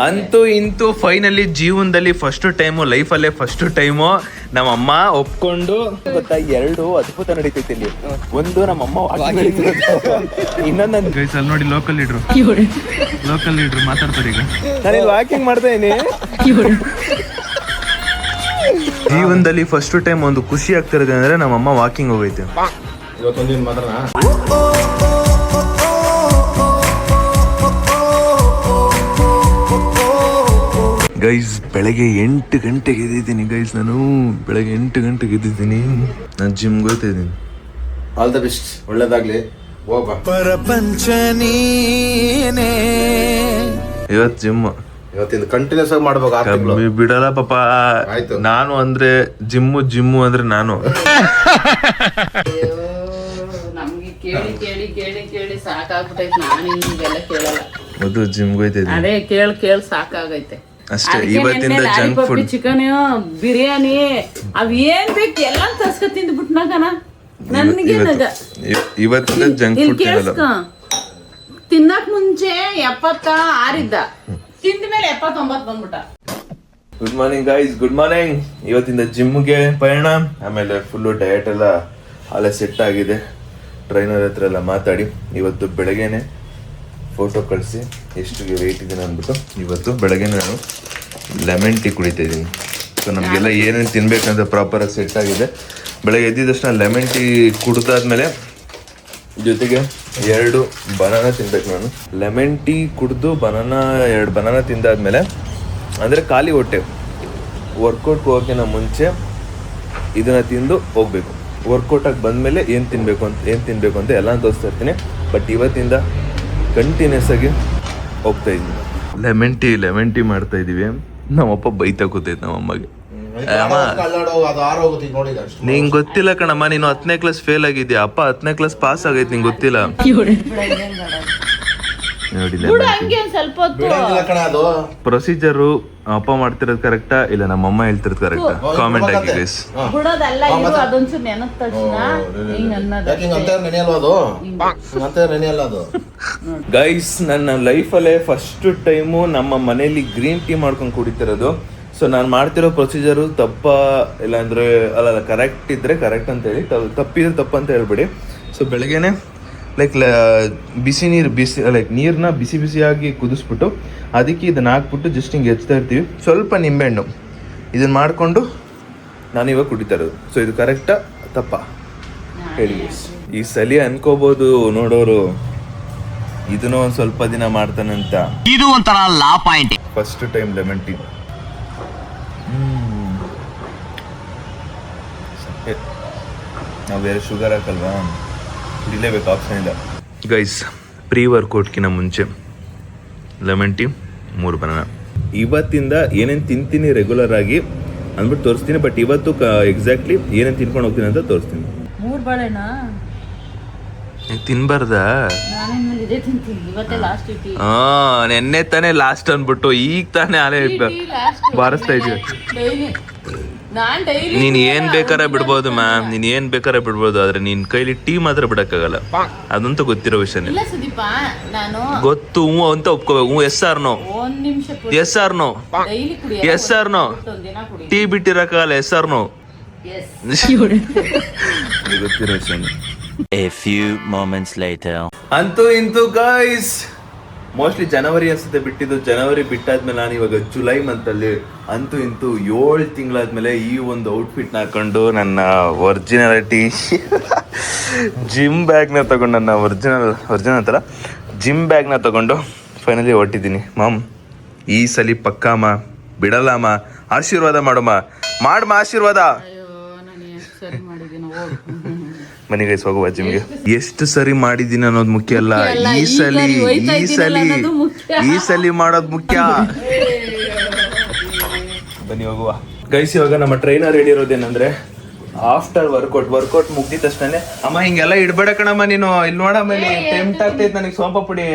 ಅಂತೂ ಇಂತೂ ಫೈನಲಿ ಜೀವನದಲ್ಲಿ ಫಸ್ಟ್ ಟೈಮು, ಲೈಫಲ್ಲೇ ಫಸ್ಟ್ ಟೈಮು ನಮ್ಮಮ್ಮ ಒಪ್ಕೊಂಡು ಗೊತ್ತಾ, 2 ಅದ್ಭುತ ನಡೀತೈತಿ ಇಲ್ಲಿ. ಒಂದು ನಮ್ಮಮ್ಮ ಇನ್ನೊಂದು ಗೈಸ್ ಅಲ್ಲಿ ನೋಡಿ ಲೋಕಲ್ ಲೀಡ್ರು ಮಾತಾಡ್ತಾರೆ ಈಗ. ನಾನು ವಾಕಿಂಗ್ ಮಾಡ್ತಾ ಇದೀನಿ. ಜೀವನದಲ್ಲಿ ಫಸ್ಟ್ ಟೈಮ್ ಒಂದು ಖುಷಿ ಆಗ್ತಿರೋದು ಅಂದ್ರೆ ನಮ್ಮಮ್ಮ ವಾಕಿಂಗ್ ಹೋಗೈತೆ. ಇವತ್ತೊಂದಿನ ಮಾತ್ರ ಗೈಸ್ ಬೆಳಗ್ಗೆ 8 ಗಂಟೆಗೆ ಎದ್ದಿದ್ದೀನಿ ಗೈಸ್. ನಾನು ಬೆಳಗ್ಗೆ 8 ಗಂಟೆಗೆ ಎದ್ದಿದ್ದೀನಿ. ನಾನು ಜಿಮ್ಗೆ ಹೋಗ್ತಾ ಇದ್ದೀನಿ. ಆಲ್ ದ ಬೆಸ್ಟ್, ಒಳ್ಳೇದಾಗ್ಲಿ. ಹೋಗ ಪ್ರಪಂಚ ನೀನೇ. ಇವತ್ತು ಜಿಮ್ ಇವತ್ತಿಂದ ಕಂಟಿನ್ಯೂಸ್ ಆಗಿ ಮಾಡ್ಬೇಕು. ಬಿಡಲ್ಲ ಪಾಪ. ನಾನು ಅಂದ್ರೆ ಜಿಮ್ಮು ಅಂದ್ರೆ ನಾನು. ನಮ್ಗೆ ಕೇಳಿ ಕೇಳಿ ಕೇಳಿ ಕೇಳಿ ಸಾಕಾಗ್ಬಿಟ್ಟೈತೆ. ನಾನು ಹಿಂಗೆಲ್ಲ ಕೇಳಲ್ಲ. ಅದು ಜಿಮ್ಗೆ ಹೋಗ್ತಾ ಇದ್ದೀನಿ. ಅದೇ ಕೇಳಿ ಸಾಕಾಗೈತೆ ಅಷ್ಟೇ. ಇವತ್ತಿಂದ ಜಂಕ್ ಫುಡ್, ಚಿಕನ್, ಬಿರಿಯಾನಿ, ಅವ್ ಏನ್ ಬೇಕು ಎಲ್ಲ ತರ್ಸ್ಕ ತಿಂದ್ಬಿಟ್ನಾಗನ. ನನ್ಗೆ ಇವತ್ತಿಂದ ಜಂಕ್ ಫುಡ್ ತಿನ್ನಕ್ ಮುಂಚೆ 76 ಇದ್ದ, ತಿಂದ ಮೇಲೆ 79 ಬಂದ್ಬಿಟ್ಟ. Good morning guys, good morning. ಇವತ್ತಿಂದ ಜಿಮ್ಗೆ ಪಯಣ. ಆಮೇಲೆ ಫುಲ್ಲು ಡಯಟ್ ಎಲ್ಲ ಅಲ್ಲೇ ಸೆಟ್ ಆಗಿದೆ. ಟ್ರೈನರ್ ಹತ್ರ ಎಲ್ಲ ಮಾತಾಡಿ ಇವತ್ತು ಬೆಳಗ್ಗೆನೆ ಫೋಟೋ ಕಳಿಸಿ ಎಷ್ಟು ವೆಯ್ಟ್ ಇದೆ ಅಂದ್ಬಿಟ್ಟು ಇವತ್ತು ಬೆಳಗ್ಗೆ ನಾನು ಲೆಮನ್ ಟೀ ಕುಡಿತಾ ಇದ್ದೀನಿ. ಸೊ ನಮಗೆಲ್ಲ ಏನೇನು ತಿನ್ಬೇಕಂತ ಪ್ರಾಪರಾಗಿ ಸೆಟ್ ಆಗಿದೆ. ಬೆಳಗ್ಗೆ ಎದ್ದಿದ ತಕ್ಷಣ ಲೆಮನ್ ಟೀ ಕುಡ್ದಾದ್ಮೇಲೆ ಜೊತೆಗೆ 2 ಬನಾನಾ ತಿನ್ಬೇಕು. ನಾನು ಲೆಮನ್ ಟೀ ಕುಡಿದು 2 ಬನಾನಾ ತಿಂದಾದ್ಮೇಲೆ ಅಂದರೆ ಖಾಲಿ ಹೊಟ್ಟೆ ವರ್ಕೌಟ್ಗೆ ಹೋಗೋಕ್ಕಿಂತ ಮುಂಚೆ ಇದನ್ನು ತಿಂದು ಹೋಗ್ಬೇಕು. ವರ್ಕೌಟಾಗಿ ಬಂದಮೇಲೆ ಏನು ತಿನ್ನಬೇಕು ಅಂತ ಎಲ್ಲ ತೋರಿಸ್ತಾ ಇರ್ತೀನಿ. ಬಟ್ ಇವತ್ತಿಂದ ಕಂಟಿನ್ಯೂಸ್ ಆಗಿ ಹೋಗ್ತಾ ಇದ್ದೀನಿ. ಲೆಮನ್ ಟೀ ಮಾಡ್ತಾ ಇದೀವಿ. ನಮ್ಮಪ್ಪ ಬೈತಾ ಕೂತೈತೆ ನಮ್ಮಮ್ಮಗೆ. ನಿಂಗೆ ಗೊತ್ತಿಲ್ಲ ಕಣಮ್ಮ, ನೀನು 10ನೇ ಕ್ಲಾಸ್ ಫೇಲ್ ಆಗಿದ್ಯಾ. ಅಪ್ಪ 10ನೇ ಕ್ಲಾಸ್ ಪಾಸ್ ಆಗೈತೆ, ನಿಂಗೆ ಗೊತ್ತಿಲ್ಲ. ನೋಡಿ ಪ್ರೊಸೀಜರು ಅಪ್ಪ ಮಾಡ್ತಿರೋದು ಕರೆಕ್ಟಾ ಇಲ್ಲ ನಮ್ಮಮ್ಮ ಹೇಳ್ತಿರೋದು ಕರೆಕ್ಟಾ? ಕಾಮೆಂಟ್ ಹಾಕಿ ಗೈಸ್. ಗೈಸ್ ನನ್ನ ಲೈಫಲ್ಲೇ ಫಸ್ಟ್ ಟೈಮು ನಮ್ಮ ಮನೇಲಿ ಗ್ರೀನ್ ಟೀ ಮಾಡ್ಕೊಂಡು ಕುಡಿತಿರೋದು. ಸೊ ನಾನು ಮಾಡ್ತಿರೋ ಪ್ರೊಸೀಜರು ತಪ್ಪ ಇಲ್ಲ ಅಂದರೆ ಅಲ್ಲ ಕರೆಕ್ಟ್ ಇದ್ರೆ ಕರೆಕ್ಟ್ ಅಂತ ಹೇಳಿ, ತಪ್ಪಿದ್ರೆ ತಪ್ಪು ಅಂತ ಹೇಳ್ಬೇಡಿ. ಸೊ ಬೆಳಗ್ಗೆನೆ ಲೈಕ್ ನೀರನ್ನ ಬಿಸಿಯಾಗಿ ಕುದಿಸ್ಬಿಟ್ಟು ಅದಕ್ಕೆ ಇದನ್ನ ಹಾಕ್ಬಿಟ್ಟು ಜಸ್ಟ್ ಹಿಂಗೆ ಹೆಚ್ಚ್ತಾ ಇರ್ತೀವಿ. ಸ್ವಲ್ಪ ನಿಂಬೆಹಣ್ಣು ಇದನ್ನ ಮಾಡಿಕೊಂಡು ನಾನು ಇವಾಗ ಕುಡಿತಾ ಇರೋದು. ಸೊ ಇದು ಕರೆಕ್ಟಾ ತಪ್ಪಾ ಹೇಳಿ. ಈ ಸಲಿ ಅನ್ಕೋಬಹುದು ನೋಡೋರು ಇದನ್ನೂ ಒಂದು ಸ್ವಲ್ಪ ದಿನ ಮಾಡ್ತಾನಂತ. ಇದು ಒಂಥರ law point. First time lemon tea. ನಾವು ಬೇರೆ ಶುಗರ್ ಹಾಕಲ್ವಾ, ಕುಡಿಲೇಬೇಕು, ಆಪ್ಷನ್ ಇಲ್ಲ. ಗೈಸ್ ಪ್ರೀ ವರ್ಕೌಟ್ಗಿನ ಮುಂಚೆ ಲೆಮನ್ ಟೀ 3 ಬನಾನಾ. ಇವತ್ತಿಂದ ಏನೇನು ತಿಂತೀನಿ ರೆಗ್ಯುಲರ್ ಆಗಿ ಅಂದ್ಬಿಟ್ಟು ತೋರಿಸ್ತೀನಿ. ಬಟ್ ಇವತ್ತು ಎಕ್ಸಾಕ್ಟ್ಲಿ ಏನೇನು ತಿನ್ಕೊಂಡು ಹೋಗ್ತೀನಿ ಅಂತ ತೋರಿಸ್ತೀನಿ. 3 ಬಾಳೆನಾ ತಿನ್ಬಾರ್ದಾ? ನೆನ್ನೆ ತಾನೇ ಲಾಸ್ಟ್ ಅಂದ್ಬಿಟ್ಟು ಈಗ ತಾನೇ ಆಲೇ ಬಾರಿಸ್ತಾ ಇದೀವಿ. ನೀನ್ ಏನ್ ಬೇಕಾರೆ ಬಿಡ್ಬೋದು ಮ್ಯಾಮ್, ನೀನ್ ಏನ್ ಬೇಕಾರೆ ಬಿಡ್ಬೋದು. ಆದ್ರೆ ನಿನ್ ಕೈಲಿ ಟೀ ಮಾತ್ರ ಬಿಡಕ್ಕಾಗಲ್ಲ. ಅದಂತೂ ಗೊತ್ತಿರೋ ವಿಷಯನೇ. ಗೊತ್ತು. ಹ್ಞೂ ಅಂತ ಒಪ್ಕೋಬೇಕು. ಹ್ಞೂ ಎಸ್ ಆರ್ ನೋ ಟೀ ಬಿಟ್ಟಿರಕ್ಕಾಗಲ್ಲ. ಎಸ್ ಆರ್ ನೋ ಗೊತ್ತಿರೋ ವಿಷಯನೇ. A few moments later. ಅಂತೂ ಇಂತೂ ಗೈಸ್ ಮೋಸ್ಟ್ಲಿ ಜನವರಿ ಅನ್ಸುತ್ತೆ ಬಿಟ್ಟಿದ್ದು. ಜನವರಿ ಬಿಟ್ಟಾದ್ಮೇಲೆ ನಾನು ಇವಾಗ ಜುಲೈ ಮಂತಲ್ಲಿ ಅಂತೂ ಇಂತೂ 7 ತಿಂಗಳಾದ್ಮೇಲೆ ಈ ಒಂದು ಔಟ್ಫಿಟ್ನ ಹಾಕೊಂಡು ನನ್ನ ಒರಿಜಿನಾಲಿಟಿ ಜಿಮ್ ಬ್ಯಾಗ್ನ ತಗೊಂಡು ನನ್ನ ಒರಿಜಿನಲ್ ಥರ ಜಿಮ್ ಬ್ಯಾಗ್ನ ತಗೊಂಡು ಫೈನಲಿ ಹೊಟ್ಟಿದ್ದೀನಿ. ಮಾಮ್ ಈ ಸಲಿ ಪಕ್ಕಮ್ಮ ಬಿಡಲ್ಲಮ್ಮ, ಆಶೀರ್ವಾದ ಮಾಡಮ್ಮ, ಆಶೀರ್ವಾದ. ಮನೆಗೈಸ್ ಹೋಗುವ ಜಿಮ್ಗೆ. ಎಷ್ಟು ಸರಿ ಮಾಡಿದ್ದೀನಿ ಅನ್ನೋದು ಮುಖ್ಯ ಅಲ್ಲ, ಈ ಸಲಿ ಮಾಡೋದು ಮುಖ್ಯ. ಬನ್ನಿ ಹೋಗುವ ಗೈಸ್. ಇವಾಗ ನಮ್ಮ ಟ್ರೈನರ್ ಹೇಳಿರೋದೇನಂದ್ರೆ ಆಫ್ಟರ್ ವರ್ಕೌಟ್ ಮುಗ್ದಿದ ತಕ್ಷಣ ಅಮ್ಮ ಹಿಂಗೆಲ್ಲ ಇಡ್ಬೇಡ ಕಣಮ್ಮ ನೀನು, ಇಲ್ಲಿ ನೋಡಮ್ಮ ಇಲ್ಲಿ ಟೆಂಪ್ಟ್ ಆಗ್ತೈತೆ ನನಗೆ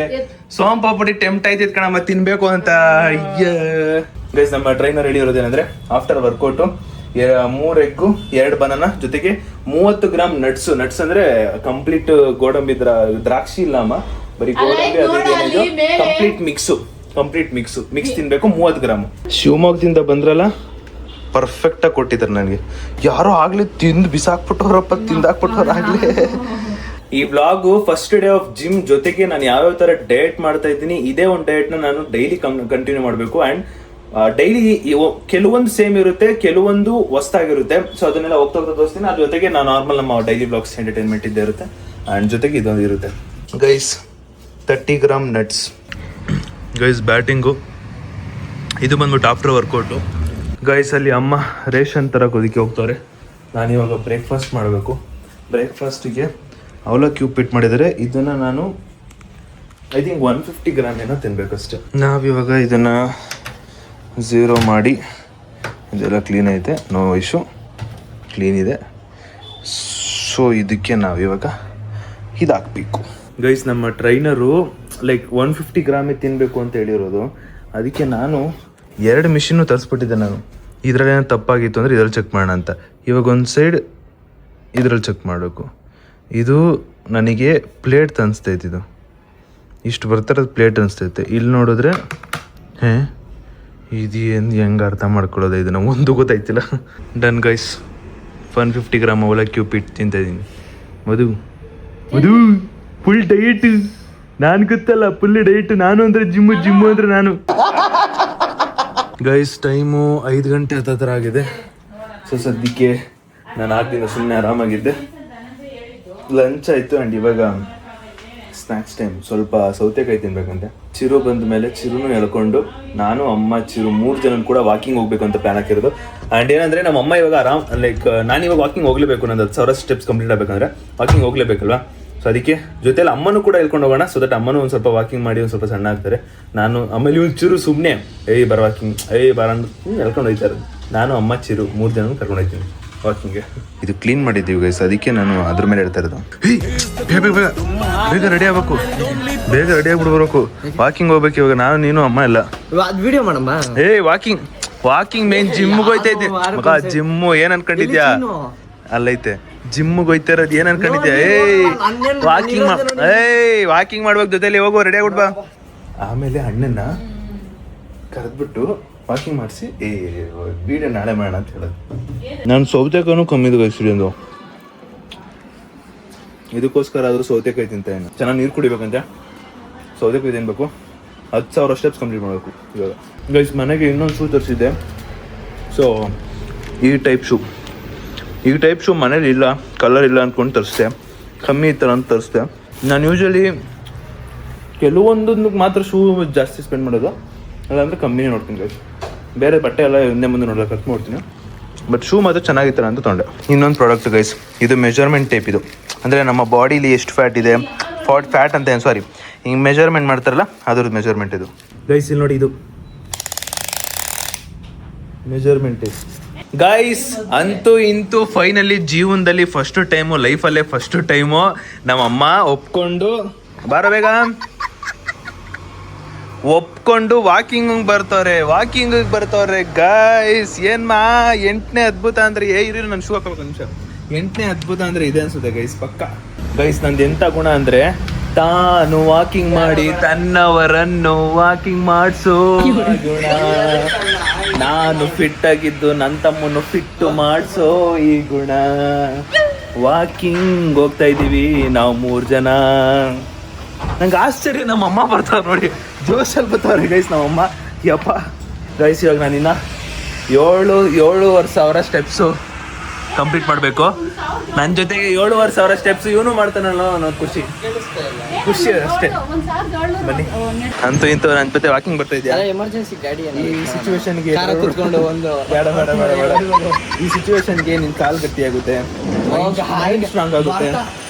ಸೋಂಪಾಪುಡಿ ಟೆಂಪ್ಟ್ ಆಯ್ತೈತೆ ಕಣಮ್ಮ ತಿನ್ಬೇಕು ಅಂತ. ಗೈಸ್ ನಮ್ಮ ಟ್ರೈನರ್ ಹೇಳಿರೋದೇನಂದ್ರೆ ಆಫ್ಟರ್ ವರ್ಕೌಟು 3 ಎಗ್ಗು 2 ಬನಾನಾ ಜೊತೆಗೆ 30 ಗ್ರಾಮ್ ನಟ್ಸ್ ಅಂದ್ರೆ ಕಂಪ್ಲೀಟ್ ಗೋಡಂಬಿ ದ್ರಾಕ್ಷಿ ಇಲ್ಲ ಅಮ್ಮ, ಬರೀ ಗೋಡಂಬಿ ಕಂಪ್ಲೀಟ್ ಮಿಕ್ಸು ಕಂಪ್ಲೀಟ್ ಮಿಕ್ಸ್ ತಿನ್ಬೇಕು 30 ಗ್ರಾಮ್. ಶಿವಮೊಗ್ಗದಿಂದ ಬಂದ್ರಲ್ಲ ಪರ್ಫೆಕ್ಟಾಗಿ ಕೊಟ್ಟಿದ್ದಾರೆ ನನಗೆ. ಯಾರೋ ಆಗ್ಲಿ ತಿಂದು ಬಿಸಾಕ್ಬಿಟ್ಟವ್ರಪ್ಪ, ತಿಂದಾಕ್ಬಿಟ್ಟವ್ರು ಆಗ್ಲಿ. ಈ vlog first day of gym ಜೊತೆಗೆ ನಾನು ಯಾವ್ಯಾವ ತರ ಡಯಟ್ ಮಾಡ್ತಾ ಇದ್ದೀನಿ, ಇದೇ ಒಂದು ಡಯಟ್ನ ನಾನು ಡೈಲಿ ಕಂಟಿನ್ಯೂ ಮಾಡಬೇಕು. ಆ್ಯಂಡ್ ಡೈಲಿ ಕೆಲವೊಂದು ಸೇಮ್ ಇರುತ್ತೆ, ಕೆಲವೊಂದು ಹೊಸ್ತಾಗಿರುತ್ತೆ. ಸೊ ಅದನ್ನೆಲ್ಲ ಹೋಗ್ತಾ ತೋರಿಸ್ತೀನಿ. ಅದ್ರ ಜೊತೆಗೆ ನಾವು ನಾರ್ಮಲ್ ನಮ್ಮ ಡೈಲಿ ಬ್ಲಾಗ್ಸ್ ಎಂಟರ್ಟೈನ್ಮೆಂಟ್ ಇದ್ದೇ ಇರುತ್ತೆ. ಆ್ಯಂಡ್ ಜೊತೆಗೆ ಇದೊಂದು ಇರುತ್ತೆ guys. 30 gram nuts guys. Batting ಇದು ಬಂದ್ಬಿಟ್ಟು ಆಫ್ಟರ್ ವರ್ಕೌಟು ಗೈಸ್. ಅಲ್ಲಿ ಅಮ್ಮ ರೇಷನ್ ತರಕ್ಕೆ ಅದಕ್ಕೆ ಹೋಗ್ತಾರೆ. ನಾನಿವಾಗ ಬ್ರೇಕ್ಫಾಸ್ಟ್ ಮಾಡಬೇಕು. ಬ್ರೇಕ್ಫಾಸ್ಟಿಗೆ ಅವಲಕ್ಕಿ ಉಪ್ಪಿಟ್ಟು ಮಾಡಿದರೆ ಇದನ್ನು ನಾನು ಐ ಥಿಂಕ್ 150 ಗ್ರಾಮ್ ಏನೋ ತಿನ್ಬೇಕಷ್ಟೆ. ನಾವಿವಾಗ ಇದನ್ನು 0 ಮಾಡಿ, ಇದೆಲ್ಲ ಕ್ಲೀನ್ ಐತೆ, ನೋ ಇಶ್ಯೂ, ಕ್ಲೀನ್ ಇದೆ. ಸೊ ಇದಕ್ಕೆ ನಾವಿವಾಗ ಇದು ಹಾಕ್ಬೇಕು ಗೈಸ್. ನಮ್ಮ ಟ್ರೈನರು ಲೈಕ್ 150 ಗ್ರಾಮೇ ತಿನ್ನಬೇಕು ಅಂತ ಹೇಳಿರೋದು. ಅದಕ್ಕೆ ನಾನು 2 ಮಿಷಿನ್ನು ತರಿಸ್ಬಿಟ್ಟಿದ್ದೆ ನಾನು. ಇದರಲ್ಲಿ ಏನೋ ತಪ್ಪಾಗಿತ್ತು ಅಂದರೆ ಇದರಲ್ಲಿ ಚೆಕ್ ಮಾಡೋಣ ಅಂತ. ಇವಾಗ ಒಂದು ಸೈಡ್ ಇದರಲ್ಲಿ ಚೆಕ್ ಮಾಡಬೇಕು. ಇದು ನನಗೆ ಪ್ಲೇಟ್ ಅನಿಸ್ತೈತೆ, ಇದು ಇಷ್ಟು ಬರ್ತಾರದು ಪ್ಲೇಟ್ ಅನಿಸ್ತೈತೆ. ಇಲ್ಲಿ ನೋಡಿದ್ರೆ ಇದು ಹೆಂಗೆ ಅರ್ಥ ಮಾಡ್ಕೊಳ್ಳೋದು ಇದನ್ನು ಒಂದು ಗೊತ್ತಾಯ್ತಿಲ್ಲ. Done guys. 150 ಗ್ರಾಮ್ ಅವಲಕ್ಕಿ ಉಪ್ಪಿಟ್ಟು ತಿಂತಾಯಿದ್ದೀನಿ. ಮಧು ಫುಲ್ ಡಯಟ್. ನಾನು ಗೊತ್ತಲ್ಲ ಫುಲ್ ಡಯಟ್. ನಾನು ಅಂದರೆ ಜಿಮ್ಮು ಅಂದರೆ ನಾನು. ಗೈಸ್ ಟೈಮು 5 ಗಂಟೆ ಹತ್ರ ಆಗಿದೆ. ಸೊ ಸದ್ಯಕ್ಕೆ ನಾನು 6 ದಿನ ಸುಮ್ಮನೆ ಆರಾಮಾಗಿದ್ದೆ. ಲಂಚ್ ಆಯಿತು. ಆ್ಯಂಡ್ ಇವಾಗ ಸ್ನ್ಯಾಕ್ಸ್ ಟೈಮ್. ಸ್ವಲ್ಪ ಸೌತೆಕಾಯಿ ತಿನ್ಬೇಕಂತೆ. ಚಿರು ಬಂದ ಮೇಲೆ ಚಿರುನು ಹೇಳ್ಕೊಂಡು ನಾನು ಅಮ್ಮ ಚಿರು 3 ಜನ ಕೂಡ ವಾಕಿಂಗ್ ಹೋಗ್ಬೇಕು ಅಂತ ಪ್ಲಾನ್ ಹಾಕಿರೋದು. ಆ್ಯಂಡ್ ಏನಂದರೆ ನಮ್ಮ ಅಮ್ಮ ಇವಾಗ ಲೈಕ್ ನಾನು ಇವಾಗ ವಾಕಿಂಗ್ ಹೋಗ್ಲೇಬೇಕು. ನಂದು 10,000 ಸ್ಟೆಪ್ಸ್ ಕಂಪ್ಲೀಟ್ ಆಗಬೇಕಂದ್ರೆ ವಾಕಿಂಗ್ ಹೋಗ್ಲೇಬೇಕಲ್ವಾ. ಸೊ ಅದಕ್ಕೆ ಜೊತೆಲಿ ಅಮ್ಮನೂ ಕೂಡ ಹೇಳ್ಕೊಂಡು ಹೋಗೋಣ. ಸೊ ದಟ್ ಅಮ್ಮನೂ ಒಂದು ಸ್ವಲ್ಪ ವಾಕಿಂಗ್ ಮಾಡಿ ಒಂದು ಸ್ವಲ್ಪ ಸಣ್ಣ ಆಗ್ತಾರೆ. ನಾನು ಆಮೇಲೆ ಇವ್ನು ಚಿರು ಸುಮ್ಮನೆ ಬರ ವಾಕಿಂಗ್ ಬರ ಹೇಳ್ಕೊಂಡು ಹೋಗ್ತಾರೆ. ನಾನು ಅಮ್ಮ ಚಿರು 3 ಜನ ಕರ್ಕೊಂಡು ಹೋಗ್ತೀನಿ ವಾಕಿಂಗ್ಗೆ. ಇದು ಕ್ಲೀನ್ ಮಾಡಿದ್ದೀವಿ ಗೈಸ್, ಅದಕ್ಕೆ ನಾನು ಅದ್ರ ಮೇಲೆ ಹೇಳ್ತಾ ಇರೋದು. ಬೇಗ ರೆಡಿ ಆಗ್ಬೇಕು, ಬೇಗ ರೆಡಿ ಆಗ್ಬಿಡ್ಬೇಕು. ವಾಕಿಂಗ್ ಹೋಗ್ಬೇಕು ಇವಾಗ ನಾನು, ನೀನು, ಅಮ್ಮ ಎಲ್ಲ. ವಿಡಿಯೋ ಮಾಡಮ್ಮ. ವಾಕಿಂಗ್ ಮೇನ್ ಜಿಮ್ಗೆ ಹೋಯ್ತೈತೆ ಮಗ. ಜಿಮ್ಮು ಏನ್ ಅನ್ಕೊಂಡಿದ್ಯಾ? ಅಲ್ಲೈತೆ ಜಿಮ್ಗೆ ಹೋಯ್ತಾ ಇರೋದು. ಏನ್ ಅನ್ಕೊಂಡಿದ್ಯಾ? ವಾಕಿಂಗ್ ಮಾಡ್ಬೇಕು ಜೊತೆಲಿ. ಹೋಗೋ ರೆಡಿ ಆಗ್ಬಿಡ್ಬಾ. ಆಮೇಲೆ ಅಣ್ಣನ ಕರೆದ್ಬಿಟ್ಟು ವಾಕಿಂಗ್ ಮಾಡಿಸಿ ವಿಡಿಯೋ ನಾಳೆ ಮಾಡೋಣ ಅಂತ ಹೇಳೋದು. ನಾನು ಸೌತೆಕಾಯಿನೂ ಕಮ್ಮಿದು ಗೈಸಿಡಿಯೊಂದು. ಇದಕ್ಕೋಸ್ಕರ ಆದರೂ ಸೌತೆಕಾಯಿ ತಿಂತಾಯಿನ. ಚೆನ್ನಾಗಿ ನೀರು ಕುಡಿಬೇಕಂತೆ. ಸೌತೆಕಾಯಿ ತಿನ್ಬೇಕು. 10,000 ಸ್ಟೆಪ್ಸ್ ಕಂಪ್ಲೀಟ್ ಮಾಡಬೇಕು ಇವಾಗ ಗೈಸ್. ಮನೆಗೆ ಇನ್ನೊಂದು ಶೂ ತರಿಸಿದ್ದೆ. ಸೊ ಈ ಟೈಪ್ ಶೂ ಮನೇಲಿ ಇಲ್ಲ, ಕಲರ್ ಇಲ್ಲ ಅಂದ್ಕೊಂಡು ತರಿಸ್ದೆ. ಕಮ್ಮಿ ಈ ಥರ ಅಂತ ತರಿಸ್ದೆ. ನಾನು ಯೂಶ್ವಲಿ ಕೆಲವೊಂದಕ್ಕೆ ಮಾತ್ರ ಶೂ ಜಾಸ್ತಿ ಸ್ಪೆಂಡ್ ಮಾಡೋದು, ಅಲ್ಲಾಂದರೆ ಕಮ್ಮಿನೇ ನೋಡ್ತೀನಿ ಗೈಸ್. ಬೇರೆ ಬಟ್ಟೆ ಎಲ್ಲ ಹಿಂದೆ ಮುಂದೆ ನೋಡೋಕೆ ಖರ್ಚು ಮಾಡ್ತೀನಿ. ಬಟ್ ಶೂ ಮಾತ್ರ ಚೆನ್ನಾಗಿರ್ತಾರೆ ಅಂತ ತೊಗೊಂಡೆ. ಇನ್ನೊಂದು ಪ್ರಾಡಕ್ಟ್ ಗೈಸ್, ಇದು ಮೆಜರ್ಮೆಂಟ್ ಟೇಪ್. ಇದು ಅಂದರೆ ನಮ್ಮ ಬಾಡಿಲಿ ಎಷ್ಟು ಫ್ಯಾಟ್ ಇದೆ, ಫ್ಯಾಟ್ ಅಂತ ಸಾರಿ ಹಿಂಗೆ ಮೆಜರ್ಮೆಂಟ್ ಮಾಡ್ತಾರಲ್ಲ ಅದ್ರದ್ದು ಮೆಜರ್ಮೆಂಟ್ ಇದು ಗೈಸ್. ಇಲ್ಲಿ ನೋಡಿ, ಇದು ಮೆಜರ್ಮೆಂಟ್ ಟೇಪ್ ಗೈಸ್. ಅಂತೂ ಇಂತೂ ಫೈನಲಿ ಜೀವನದಲ್ಲಿ ಫಸ್ಟ್ ಟೈಮು, ಲೈಫಲ್ಲೇ ಫಸ್ಟ್ ಟೈಮು ನಮ್ಮಮ್ಮ ಒಪ್ಕೊಂಡು ವಾಕಿಂಗ್ ಬರ್ತವ್ರೆ ಗೈಸ್. ಏನ್ಮಾ 8ನೇ ಅದ್ಭುತ ಅಂದ್ರೆ ಇರಿ ನಾನು ಶೂ ಹಾಕೋಬೇಕು ನಿಮಿಷ. 8ನೇ ಅದ್ಭುತ ಅಂದ್ರೆ ಇದೆ ಅನ್ಸುತ್ತೆ ಗೈಸ್, ಪಕ್ಕ ಗೈಸ್. ನಂದು ಎಂತ ಗುಣ ಅಂದ್ರೆ ತಾನು ವಾಕಿಂಗ್ ಮಾಡಿ ತನ್ನವರನ್ನು ವಾಕಿಂಗ್ ಮಾಡಿಸೋ ಗುಣ. ನಾನು ಫಿಟ್ ಆಗಿದ್ದು ನನ್ನ ತಮ್ಮನ್ನು ಫಿಟ್ ಮಾಡಿಸೋ ಈ ಗುಣ. ವಾಕಿಂಗ್ ಹೋಗ್ತಾ ಇದೀವಿ ನಾವು 3 ಜನ. ನಂಗೆ ಆಶ್ಚರ್ಯ, ನಮ್ಮಮ್ಮ ಬರ್ತಾವ್ರೆ ನೋಡಿ, ಜೋಶಲ್ಲಿ ಬರ್ತಾವ್ರೆ ಗೈಸ್ ನಮ್ಮಮ್ಮ. ಯಪ್ಪ ಗೈಸ್, ಇವಾಗ ನಾನಿನ್ನ 7,500 ಸ್ಟೆಪ್ಸು ಕಂಪ್ಲೀಟ್ ಮಾಡಬೇಕು. ನನ್ನ ಜೊತೆಗೆ 7,500 ಸ್ಟೆಪ್ಸ್ ಇವನು ಮಾಡ್ತಾನಲ್ಲ ಅನ್ನೋದು ಖುಷಿ ಅಷ್ಟೇ. ಬನ್ನಿ. ಅಂತೂ ಇಂತೂ ನನ್ನ ಜೊತೆ ವಾಕಿಂಗ್ ಬರ್ತಾ ಇದೆಯಾ? ಎಮರ್ಜೆನ್ಸಿ ಗಾಡಿ ಈ ಸಿಚುವೇಶನ್ಗೆ ಕುತ್ಕೊಂಡು ಒಂದು ಬೇಡ. ಈ ಸಿಚುವೇಶನ್ಗೆ ನಿನ್ ಕಾಲ್ ಗಟ್ಟಿಯಾಗುತ್ತೆ, ಮೈಂಡ್ ಸ್ಟ್ರಾಂಗ್ ಆಗುತ್ತೆ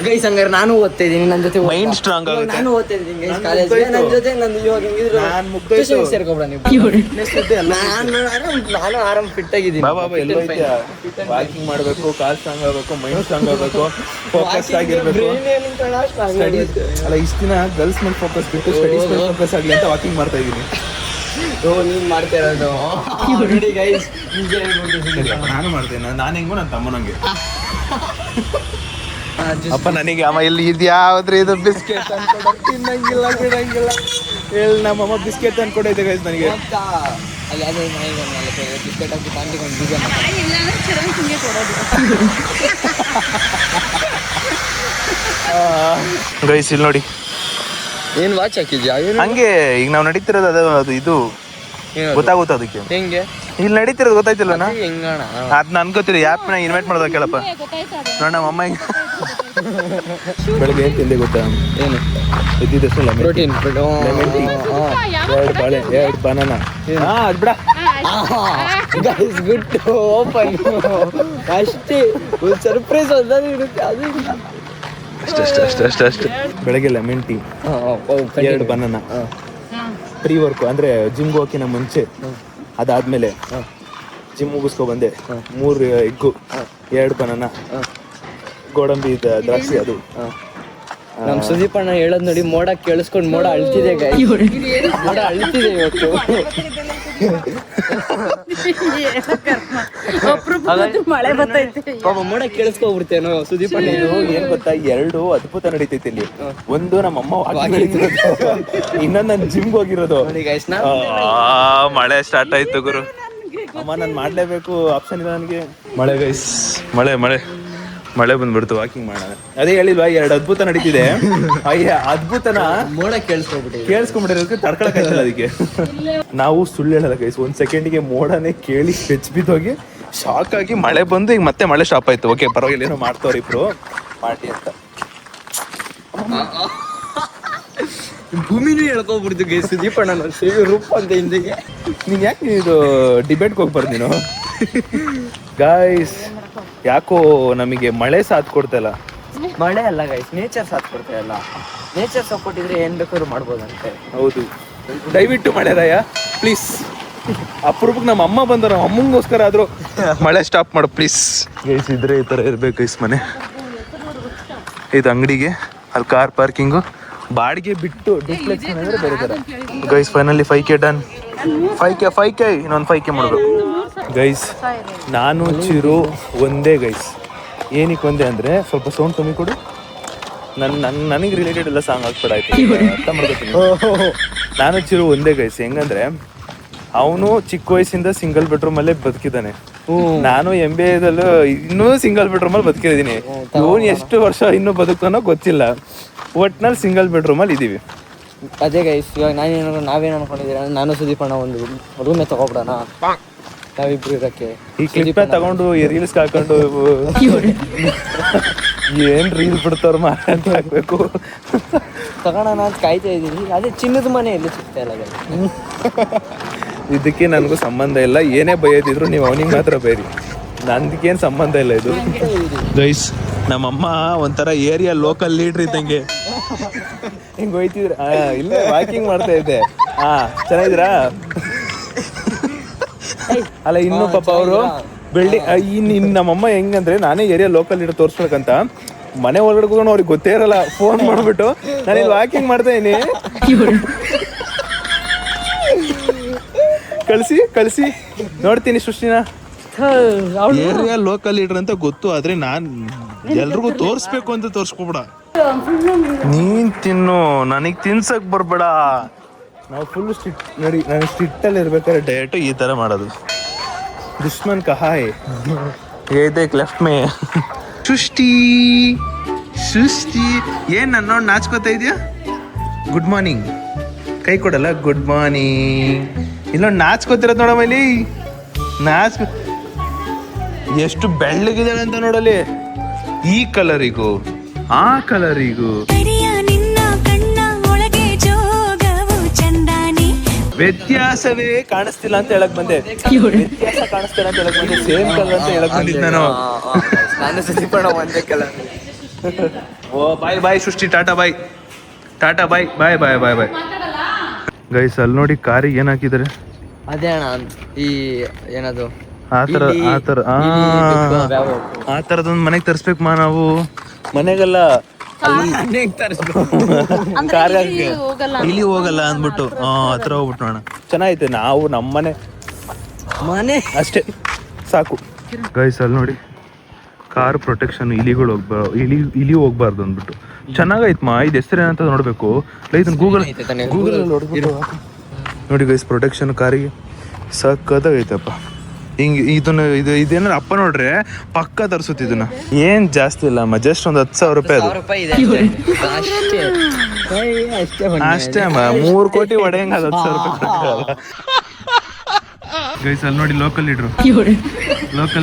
ಗೈಸ್. ಹಂಗಾರೆ ನಾನು ಓದ್ತಾ ಇದ್ದೀನಿ, ನನ್ನ ಜೊತೆ ಮೈಂಡ್ ಸ್ಟ್ರಾಂಗ್ ಆಗುತ್ತೆ. ನಾನು ಓದ್ತಾ ಇದ್ದೀನಿ ಗೈಸ್ ಕಾಲೇಜ್ಗೆ. ನನ್ನ ಜೊತೆ ನಂದು ಇವಾಗ ಹೆಂಗಿದ್ರು ನಾನು ಮುಗ್ದೋಯ್ತು. ಸೇರ್ಕೊಬಿಡ ನೀವು. ನಾನು ಆರಾಮ್ ಫಿಟ್ ಆಗಿದ್ದೀನಿ. ಬಾಬಾ ಎಲ್ಲೋ ಇದೆಯಾ? ವಾಕಿಂಗ್ ಮಾಡಬೇಕು, ಕಾಲ್ ಸ್ಟ್ರಾಂಗ್ ಆಗಬೇಕು, ಮೈಂಡ್ ಸ್ಟ್ರಾಂಗ್ ಆಗಬೇಕು, ಫೋಕಸ್ ಆಗಿರ್ಬೇಕು. ಅಲ್ಲ, ಇಷ್ಟು ದಿನ ಗರ್ಲ್ಸ್ ಮೇಲೆ ಫೋಕಸ್ ಬಿಟ್ಟು ಸ್ಟಡೀಸ್ ಮೇಲೆ ಫೋಕಸ್ ಆಗಲಿ ಅಂತ ವಾಕಿಂಗ್ ಮಾಡ್ತಾ ಇದ್ದೀನಿ. ನೀನ್ ಮಾಡ್ತಾ ಇರೋದು ನಾನು ಮಾಡ್ತೇನೆ. ನಾನು ಹೆಂಗೋ ನನ್ನ ತಮ್ಮನಂಗೆ. ಅಪ್ಪ ನನಗೆ ಅಮ್ಮ ಇಲ್ಲಿ ಇದು ಯಾವ್ದ್ರಿ ಇದು ಬಿಸ್ಕೆಟ್ ಅನ್ಕೊಡ ತಿನ್ನಂಗಿಲ್ಲ ಬಿಡಂಗಿಲ್ಲ ಹೇಳಿ ನಮ್ಮಮ್ಮ ಬಿಸ್ಕೆಟ್ ಅನ್ಕೊಡೈತೆ ಗೈಸ್ ನನಗೆ. ಅಲ್ಲಿ ಅದೇ ಬಿಸ್ಕೆಟ್ ಹಾಕಿ ತಾಂಡಿಕೊಂಡು ಬೀಜ ಇಲ್ಲ ಅಂದ್ರೆ ಚಿರಂಗ್ ಹಿಂಗೆ ಕೊಡೋದು. ಗೈಸ್ ಇಲ್ಲಿ ನೋಡಿ ಏನು ವಾಚ್ ಹಾಕಿದ್ಯಾ? ಹಂಗೆ ಈಗ ನಾವು ನಡೀತಿರೋದು ಅದು ಇದು ಗೊತ್ತಾಗುತ್ತೆ ಅದಕ್ಕೆ. ಹೆಂಗೆ ಇಲ್ಲಿ ನಡೀತಿರೋದು ಗೊತ್ತಾಯ್ತಿಲ್ಲನಾ? ಹೆಂಗಣ ಅದ್ ನನ್ ಗೊತ್ತಿಲ್ಲ. ಯಾಪ್ನ ಇನ್ವೈಟ್ ಮಾಡೋದ ಕೇಳಪ್ಪ. ನೋಡ ನಮ್ಮ ಅಮ್ಮ ಬೆಳಗ್ಗೆ ಏನ್ ತಿಂದೆ ಗೊತ್ತಾ? ಏನು ಎದ್ದಿದ್ದಷ್ಟು ಪ್ರೋಟೀನ್ ಎರಡು ಬಾಳೆ, ಎರಡು ಬನಾನಾ. ಅದ್ ಬಿಡ ಗೈಸ್ ಗುಡ್ ಓಪನ್ ಅಷ್ಟೇ. ಒಂದು ಸರ್ಪ್ರೈಸ್ ಒಂದಾದ್ರು ಇರುತ್ತೆ ಅದು ಅಷ್ಟೇ. ಬೆಳಗ್ಗೆ ಲೆಮನ್ ಟೀ, ಎರಡು ಬನಾನಾ, ಪ್ರೀ ವರ್ಕು ಅಂದ್ರೆ ಜಿಮ್ಗೆ ಹೋಗಿನ ಮುಂಚೆ, ಅದಾದ್ಮೇಲೆ ಜಿಮ್ ಮುಗಿಸ್ಕೊ ಬಂದೆ, 3 ಎಗ್ಗು, 2 ಬನಾನಾ, ಗೋಡಂಬಿ ದ್ರಾಕ್ಷಿ ಅದು. ನಮ್ ಸುದೀಪ್ ಅಣ್ಣ ಹೇಳೋದ್ ನೋಡಿ, ಮೋಡ ಕೇಳಿಸ್ಕೊಂಡು ಮೋಡ ಅಳ್ತಿದೆ ಗೈಸ್, ಮೋಡ ಅಳ್ತಿದೆ ಇವತ್ತು. ಮಳೆ ಬರ್ತೈತೆ. ಪಾಪ ಮೋಡ ಕೇಳಿಸ್ಕೊಬಿಡ್ತೇನೋ ಸುದೀಪ್ ಅಣ್ಣ. ಇದು ಏನ್ ಗೊತ್ತಾ, 2 ಅದ್ಭುತ ನಡೀತೈತಿ ಇಲ್ಲಿ. ಒಂದು ನಮ್ಮ ಅಮ್ಮ ಇನ್ನೊಂದು ನಾನು ಜಿಮ್ಗೆ ಹೋಗಿರೋದು. ಗೈಸ್ ಮಳೆ ಸ್ಟಾರ್ಟ್ ಆಯ್ತು ಗುರು. ಅಮ್ಮ ನಾನು ಮಾಡ್ಲೇಬೇಕು, ಆಪ್ಷನ್ ಇಲ್ಲ ನನಗೆ. ಮಳೆ ಗೈಸ್, ಮಳೆ ಬಂದ್ಬಿಡ್ತು. ವಾಕಿಂಗ್ ಮಾಡೋಣ ಅದೇ ಹೇಳಿಲ್ವಾ, 2 ಅದ್ಭುತ ನಡೀತಿದೆ. ಅಯ್ಯ ಅದ್ಭುತನ ಮೋಡ ಕೇಳಿಸ್ಕೊಂಡ್ಬಿಟ್ಟಿರೋದಕ್ಕೆ ತಡ್ಕೊಳಕ್ಕಾಯ್ತಲ್ಲ ಅದಕ್ಕೆ. ನಾವು ಸುಳ್ಳು ಹೇಳಲ್ಲ ಗೈಸ್, 1 ಸೆಕೆಂಡಿಗೆ ಮೋಡನೇ ಕೇಳಿ ಬಿದ್ದೋಗಿ ಶಾಕ್ ಆಗಿ ಮಳೆ ಬಂದು ಈಗ ಮತ್ತೆ ಮಳೆ ಸ್ಟಾಪ್ ಆಯ್ತು. ಓಕೆ ಪರವಾಗಿಲ್ಲ, ಏನೋ ಮಾಡ್ತವ್ರ ಇಬ್ರು ಮಾಡಿ ಅಂತ. ಭೂಮಿನೂ ಹೇಳ್ಕೊಬಿಡ್ತು ಗೈಸ್ ಸುದೀಪ್ ಅಣ್ಣ. ರೂಪ ಅಂತ ಹಿಂದಿಗೆ ನೀನ್ ಯಾಕೆ ಇದು ಡಿಬೇಟ್ಗೆ ಹೋಗ್ಬಾರ್ದು ನೀನು? ಗಾಯ್ಸ್ ಯಾಕೋ ನಮಗೆ ಮಳೆ ಸಾಥ್ ಕೊಡ್ತಲ್ಲ. ಮಳೆ ಅಲ್ಲ ಗೈಸ್, ನೇಚರ್ ಸಾಥ್ ಕೊಡ್ತಾ ಇಲ್ಲ. ನೇಚರ್ ಸಪೋರ್ಟ್ ಇದ್ರೆ ಏನ್ ಬೇಕಾದ್ರೂ ಮಾಡ್ಬೋದಂತೆ. ಹೌದು, ದಯವಿಟ್ಟು ಮಳೆ ರಾಯ ಪ್ಲೀಸ್. ಅಪರೂಪಕ್ಕೆ ನಮ್ಮ ಅಮ್ಮ ಬಂದರು, ನಮ್ಮ ಅಮ್ಮಂಗೋಸ್ಕರ ಆದ್ರೂ ಮಳೆ ಸ್ಟಾಪ್ ಮಾಡು ಪ್ಲೀಸ್. ಗೈಸ್ ಇದ್ರೆ ಈ ತರ ಇರ್ಬೇಕು ಗೈಸ್ ಮನೆ. ಇದು ಅಂಗಡಿಗೆ, ಅಲ್ಲಿ ಕಾರ್ ಪಾರ್ಕಿಂಗು, ಬಾಡಿಗೆ ಬಿಟ್ಟು ಡಿಪ್ಲೆಕ್ಸ್ ಅಂದ್ರೆ ಬೇರೆ ತರ. Guys finally 5K done. 5K ಇನ್ನೊಂದು 5K ಮಾಡ್ಬೇಕು ಗೈಸ್. ನಾನು ಚಿರು ಒಂದೇ ಗೈಸ್. ಏನಕ್ಕೆ ಒಂದೇ ಅಂದರೆ, ಸ್ವಲ್ಪ ಸೌಂಡ್ ಕಮ್ಮಿ ಕೊಡು. ನನಗೆ ರಿಲೇಟೆಡ್ ಎಲ್ಲ ಸಾಂಗ್ ಹಾಕ್ಬಿಡಾಯ್ತು, ಅರ್ಥ ಮಾಡ್ಕೊತೀನಿ. ನಾನು ಚಿರು ಒಂದೇ ಗೈಸ್. ಹೆಂಗಂದ್ರೆ ಅವನು ಚಿಕ್ಕ ವಯಸ್ಸಿಂದ ಸಿಂಗಲ್ ಬೆಡ್ರೂಮಲ್ಲೇ ಬದುಕಿದ್ದಾನೆ. ನಾನು MBAದಲ್ಲೂ ಇನ್ನೂ ಸಿಂಗಲ್ ಬೆಡ್ರೂಮಲ್ಲಿ ಬದುಕಿದ್ದೀನಿ. ಇವನು ಎಷ್ಟು ವರ್ಷ ಇನ್ನೂ ಬದುಕ್ತಾನೋ ಗೊತ್ತಿಲ್ಲ. ಒಟ್ನಲ್ಲಿ ಸಿಂಗಲ್ ಬೆಡ್ರೂಮಲ್ಲಿ ಇದ್ದೀವಿ. ಅದೇ ಗೈಸ್, ಇವಾಗ ನಾವೇನು ಅನ್ಕೊಂಡಿದ್ದೀರ, ನಾನು ಸುದೀಪ್ ಅಣ್ಣ ಒಂದು ರೂಮೇ ತಗೊಬಿಡೋಣ ನಾವಿಬ್ರು ಇರೋಕ್ಕೆ. ಈ ಕ್ಲಿಪ್ ತಗೊಂಡು ಈ ರೀಲ್ಸ್ ಹಾಕೊಂಡು ಏನ್ ರೀಲ್ ಬಿಡ್ತಾರ ಅಂತ ಹಾಕ್ಬೇಕು. ತಗೋಣ ಅಂತ ಕಾಯ್ತಾ ಇದ್ದೀವಿ. ಅದೇ ಚಿನ್ನದ ಮನೆ ಎಲ್ಲಿ ಸಿಗ್ತಾ ಇಲ್ಲ ಗೈಸ್. ಇದಕ್ಕೆ ನನಗೂ ಸಂಬಂಧ ಇಲ್ಲ. ಏನೇ ಬೈಯೋದಿದ್ರು ನೀವು ಅವನಿಗೆ ಮಾತ್ರ ಬೈರಿ, ನಂದಕ್ಕೇನು ಸಂಬಂಧ ಇಲ್ಲ ಇದು. ಗೈಸ್ ನಮ್ಮಮ್ಮ ಒಂಥರ ಏರಿಯಾ ಲೋಕಲ್ ಲೀಡ್ರ್ ಇದ್ದಂಗೆ ಹಿಂಗೆ ಹೋಯ್ತಿದ್ರ. ಇಲ್ಲೇ ವಾಕಿಂಗ್ ಮಾಡ್ತಾ ಇದ್ದೆ. ಚೆನ್ನಾಗಿದ್ದೀರಾ? ಅಲ್ಲ ಇನ್ನು ಪಾಪ ಅವರು ಬಿಲ್ಡಿಂಗ್ ನಮ್ಮಮ್ಮ ಹೆಂಗಂದ್ರೆ, ನಾನೇ ಏರಿಯಾ ಲೋಕಲ್ ಲೀಡರ್ ತೋರಿಸ್ಬೇಕಂತ ಮನೆ ಒಳಗಡೆ ಕೂತ್ಕೊಂಡು ಅವ್ರಿಗೆ ಗೊತ್ತೇ ಇರಲ್ಲ. ಫೋನ್ ಮಾಡ್ಬಿಟ್ಟು ನಾನು ಇಲ್ಲಿ ವಾಕಿಂಗ್ ಮಾಡ್ತಾ ಇದೀನಿ, ಕಳಿಸಿ ನೋಡ್ತೀನಿ ಸೃಷ್ಟಿನ. ಏರಿಯಾ ಲೋಕಲ್ ಲೀಡರ್ ಅಂತ ಗೊತ್ತು, ಆದ್ರೆ ನಾನ್ ಎಲ್ರಿಗೂ ತೋರಿಸ್ಬೇಕು ಅಂತ ತೋರ್ಸ್ಕೊಬೇಡ. ನೀನ್ ತಿನ್ನು, ನನಗ್ ತಿನ್ಸಕ್ ಬರ್ಬೇಡ. ನಾವು ಫುಲ್ ಸ್ಟ್ರಿಕ್ಟ್ ನೋಡಿ. ನಾನು ಸ್ಟ್ರಿಕ್ಟಲ್ಲಿ ಇರ್ಬೇಕಾದ್ರೆ ಡಯಟ್ ಈ ತರ ಮಾಡೋದು. ದುಶ್ಮನ್ ಕಹಾಯ್ ಏದೇಕ್ ಲೆಫ್ಟ್ ಮೇ. ಸೃಷ್ಟಿ ಏನ್ ನನ್ನ ನೋಡಿ ನಾಚ್ಕೋತಾ ಇದೆಯಾ? ಗುಡ್ ಮಾರ್ನಿಂಗ್ ಕೈ ಕೊಡಲ್ಲ. Good morning. ಇಲ್ಲೊಂದು ನಾಚ್ಕೋತಿರೋದು ನೋಡಮ್ಮಲ್ಲಿ. ಎಷ್ಟು ಬೆಳ್ಳಗಿದ್ದಾಳೆ ಅಂತ ನೋಡಲಿ. ಈ ಕಲರಿಗೂ ಆ ಕಲರಿಗೂ ವ್ಯತ್ಯಾಸವೇ ಕಾಣಿಸ್ತಿಲ್ಲ ಅಂತ ಹೇಳಕ್ ಬಂದೆ. ವ್ಯತ್ಯಾಸ ಕಾಣಿಸ್ತಿಲ್ಲ ಅಂತ ಹೇಳಕ್ ಬಂದೆ. ಸೇಮ್ ಕಲರ್ ಅಂತ ಹೇಳಕ್ ಬಂದಿದ್ದು ನಾನು. ಸುದೀಪ್ ಅಣ್ಣ ಒಂದೇ ಕಲರ್. ಓ ಬಾಯ್ ಸೃಷ್ಟಿ, ಟಾಟಾ ಬಾಯ್. ಗೈಸ್ ಅಲ್ಲಿ ನೋಡಿ, ಕಾರಿಗೆ ಏನ್ ಹಾಕಿದ್ದಾರೆ? ಅದೇ ಅಣ್ಣ, ಈ ಏನದು ಆ ತರದೊಂದು ಮನೆಗೆ ತರಿಸ್ಬೇಕು ನಾವು. ಮನೆಗಲ್ಲ, ಇಲ್ಲಿ ಹೋಗಲ್ಲ ಅಂದ್ಬಿಟ್ಟು ಹತ್ರ ಹೋಗ್ಬಿಟ್ಟು ನೋಡೋಣ. ಚೆನ್ನಾಗೈತೆ. ನಾವು ನಮ್ಮನೆ ಮನೆ ಅಷ್ಟೇ ಸಾಕು. ಗೈಸ್ ಅಲ್ಲಿ ನೋಡಿ, ಕಾರ್ ಪ್ರೊಟೆಕ್ಷನ್ ಇಲಿಗಳು ಇಲಿ ಹೋಗ್ಬಾರ್ದು ಅಂದ್ಬಿಟ್ಟು ಚೆನ್ನಾಗೈತ್ ಮಾ. ಇದು ಹೆಸರು ಏನಂತ ನೋಡ್ಬೇಕು. ಇದನ್ನ ಗೂಗಲ್ ನೋಡಿ ಗೈಸ್, ಪ್ರೊಟೆಕ್ಷನ್ ಕಾರಿಗೆ ಸಕ್ಕತ್ತಾಗೈತಪ್ಪ. ಹಿಂಗೆ ಇದೇನಾರ ಅಪ್ಪ ನೋಡ್ರೆ ಪಕ್ಕ ತರ್ಸುತ್ತೆ ಇದನ್ನ. ಏನ್ ಜಾಸ್ತಿ ಇಲ್ಲ ಅಮ್ಮ, ಜಸ್ಟ್ ಒಂದು 10,000 ರೂಪಾಯಿ ಅದು ಅಷ್ಟೇ ಅಮ್ಮ. 3 ಕೋಟಿ ಹೊಡೆಯಂಗ 10,000 ರೂಪಾಯಿ ಗೈಸ್. ಅಲ್ಲಿ ನೋಡಿ ಲೋಕಲ್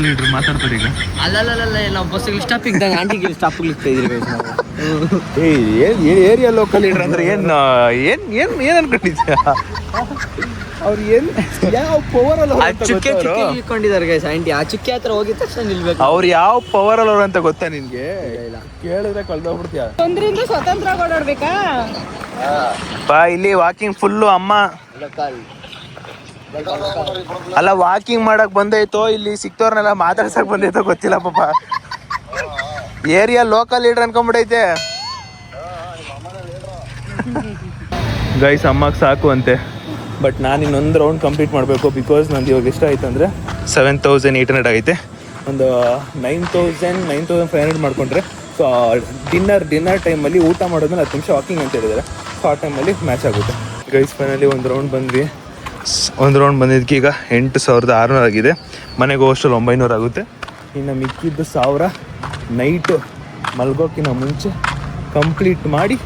ಲೀಡ್ರು ಮಾತಾಡ್ತಾರೆ ಈಗ. ಅಲ್ಲ ನಾವು ಬಸ್ಸಿಗೆ ಸ್ಟಾಪ್ ಇದ್ದಂಗೆ ಆಂಟಿಗೆ ಸ್ಟಾಪ್ ಇರ್ತಾ ಇದ್ರಿ. ಏರಿಯಾ ಲೋಕಲ್ ಲೀಡರ್ ಅಂದ್ರೆ ಏನ್ ಅನ್ಕೊಂಡಿದ್ಯಾ? ಅವ್ರು ಯಾವ ಪವರ್ ಇಟ್ಕೊಂಡಿದ್ದಾರೆ ಗೈಸ್ ಆಂಟಿ. ಆ ಚುಕ್ಕೆ ಹತ್ರ ಹೋಗಿದ ತಕ್ಷಣ ನಿಲ್ಬೇಕು. ಅವ್ರು ಯಾವ ಪವರ್ ಅವ್ರು ಅಂತ ಗೊತ್ತಾ ನಿನ್ಗೆ? ಕೇಳಿದ್ರೆ ಕಳ್ದೋಗ್ಬಿಡ್ತೀಯ. ತೊಂದ್ರಿಂದ ಸ್ವತಂತ್ರ ಓಡಾಡ್ಬೇಕಾ? ಬಾ ಇಲ್ಲಿ ವಾಕಿಂಗ್ ಫುಲ್ಲು ಅಮ್ಮ. ಅಲ್ಲ ವಾಕಿಂಗ್ ಮಾಡಕ್ ಬಂದೈತೋ ಇಲ್ಲಿ ಸಿಕ್ತವ್ರನ್ನೆಲ್ಲ ಮಾತಾಡ್ಸಕ್ ಬಂದೈತೋ ಗೊತ್ತಿಲ್ಲ ಪಾಪ. ಏರಿಯಾ ಲೋಕಲ್ ಲೀಡರ್ ಅನ್ಕೊಂಡ್ಬಿಡೈತೆ ಗೈಸ್. ಅಮ್ಮಗ್ ಸಾಕು ಅಂತೆ. ಬಟ್ ನಾನು ಇನ್ನೊಂದು ರೌಂಡ್ ಕಂಪ್ಲೀಟ್ ಮಾಡಬೇಕು. ಬಿಕಾಸ್ ನಂದು ಇವಾಗ ಎಷ್ಟು ಆಯ್ತು ಅಂದರೆ 7,800 ಆಗೈತೆ. ಒಂದು 9,500 ಮಾಡ್ಕೊಂಡ್ರೆ ಸೊ ಡಿನ್ನರ್ ಟೈಮಲ್ಲಿ ಊಟ ಮಾಡೋದ್ಮೇಲೆ 10 ನಿಮಿಷ ವಾಕಿಂಗ್ ಅಂತ ಹೇಳಿದ್ದಾರೆ. ಸೊ ಆ ಟೈಮಲ್ಲಿ ಮ್ಯಾಚ್ ಆಗುತ್ತೆ ಗೈಸ್. ಫೈನಲಿ ಒಂದು ರೌಂಡ್ ಬಂದಿದ್ದಕ್ಕೆ ಈಗ 8,600 ಆಗಿದೆ. ಮನೆಗೆ ಹೋಗೋಷ್ಟರಲ್ಲಿ 900 ಆಗುತ್ತೆ. ಇನ್ನು ಮಿಕ್ಕಿದ್ದು 1,000 ನೈಟು ಮಲ್ಗೋಕ್ಕಿಂತ ಮುಂಚೆ ಕಂಪ್ಲೀಟ್ ಮಾಡಿ